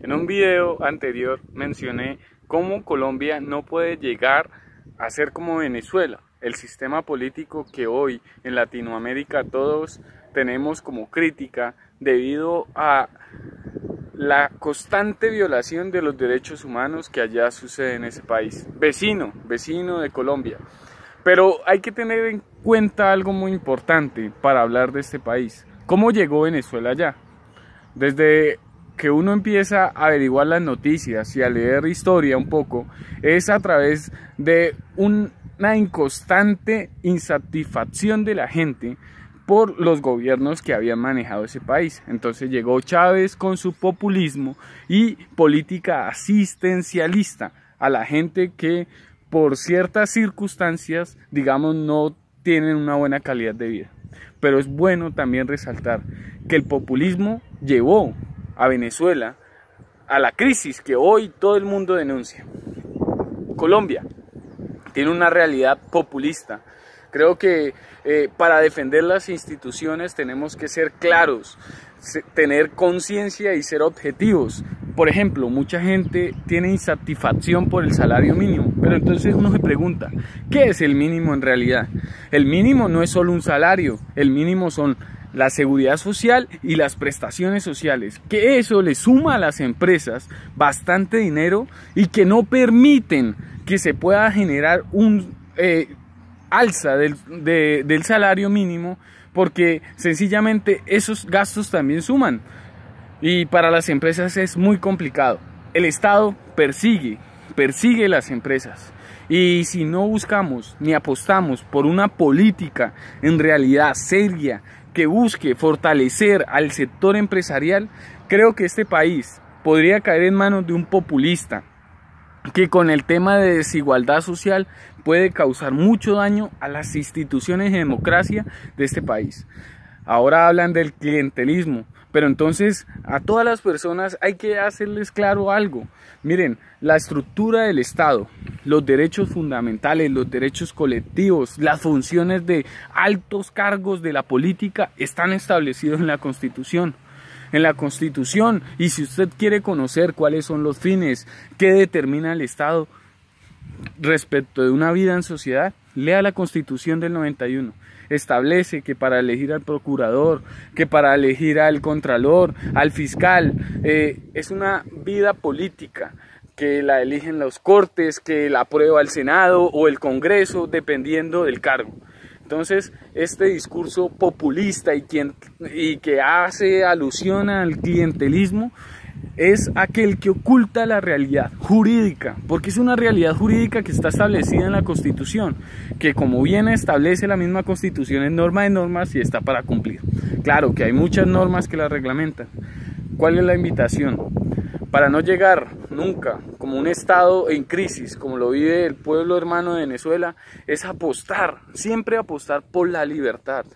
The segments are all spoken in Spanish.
En un video anterior mencioné cómo Colombia no puede llegar a ser como Venezuela, el sistema político que hoy en Latinoamérica todos tenemos como crítica debido a la constante violación de los derechos humanos que allá sucede en ese país, vecino de Colombia. Pero hay que tener en cuenta algo muy importante para hablar de este país. ¿Cómo llegó Venezuela allá? Desde que uno empieza a averiguar las noticias y a leer historia un poco, es a través de una inconstante insatisfacción de la gente por los gobiernos que habían manejado ese país. Entonces llegó Chávez con su populismo y política asistencialista a la gente que por ciertas circunstancias, digamos, no tienen una buena calidad de vida. Pero es bueno también resaltar que el populismo llevó a Venezuela a la crisis que hoy todo el mundo denuncia. Colombia tiene una realidad populista. Creo que para defender las instituciones tenemos que ser claros, tener conciencia y ser objetivos. Por ejemplo, mucha gente tiene insatisfacción por el salario mínimo, pero entonces uno se pregunta, ¿qué es el mínimo en realidad? El mínimo no es solo un salario, el mínimo son la seguridad social y las prestaciones sociales, que eso le suma a las empresas bastante dinero y que no permiten que se pueda generar un alza del salario mínimo, porque sencillamente esos gastos también suman y para las empresas es muy complicado. El Estado persigue las empresas, y si no buscamos ni apostamos por una política en realidad seria que busque fortalecer al sector empresarial, creo que este país podría caer en manos de un populista que con el tema de desigualdad social puede causar mucho daño a las instituciones de democracia de este país. Ahora hablan del clientelismo, pero entonces a todas las personas hay que hacerles claro algo. Miren, la estructura del Estado, los derechos fundamentales, los derechos colectivos, las funciones de altos cargos de la política están establecidos en la Constitución. Y si usted quiere conocer cuáles son los fines que determina el Estado respecto de una vida en sociedad, lea la Constitución del 91. Establece que para elegir al procurador, que para elegir al contralor, al fiscal, es una vida política, que la eligen los cortes, que la aprueba el Senado o el Congreso, dependiendo del cargo. Entonces, este discurso populista y que hace alusión al clientelismo es aquel que oculta la realidad jurídica, porque es una realidad jurídica que está establecida en la Constitución, que como bien establece la misma Constitución es norma de normas y está para cumplir. Claro que hay muchas normas que la reglamentan. ¿Cuál es la invitación? Para no llegar nunca como un estado en crisis, como lo vive el pueblo hermano de Venezuela, es apostar, siempre apostar por la libertad.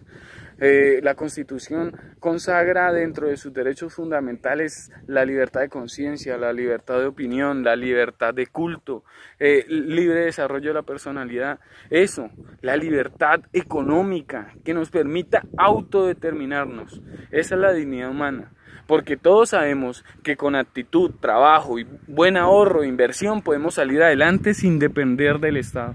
La Constitución consagra dentro de sus derechos fundamentales la libertad de conciencia, la libertad de opinión, la libertad de culto, libre desarrollo de la personalidad. Eso, la libertad económica que nos permita autodeterminarnos. Esa es la dignidad humana. Porque todos sabemos que con actitud, trabajo y buen ahorro, inversión, podemos salir adelante sin depender del Estado.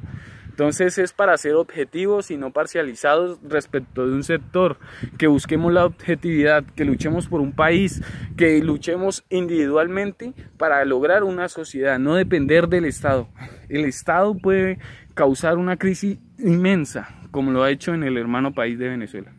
Entonces es para ser objetivos y no parcializados respecto de un sector, que busquemos la objetividad, que luchemos por un país, que luchemos individualmente para lograr una sociedad, no depender del Estado. El Estado puede causar una crisis inmensa, como lo ha hecho en el hermano país de Venezuela.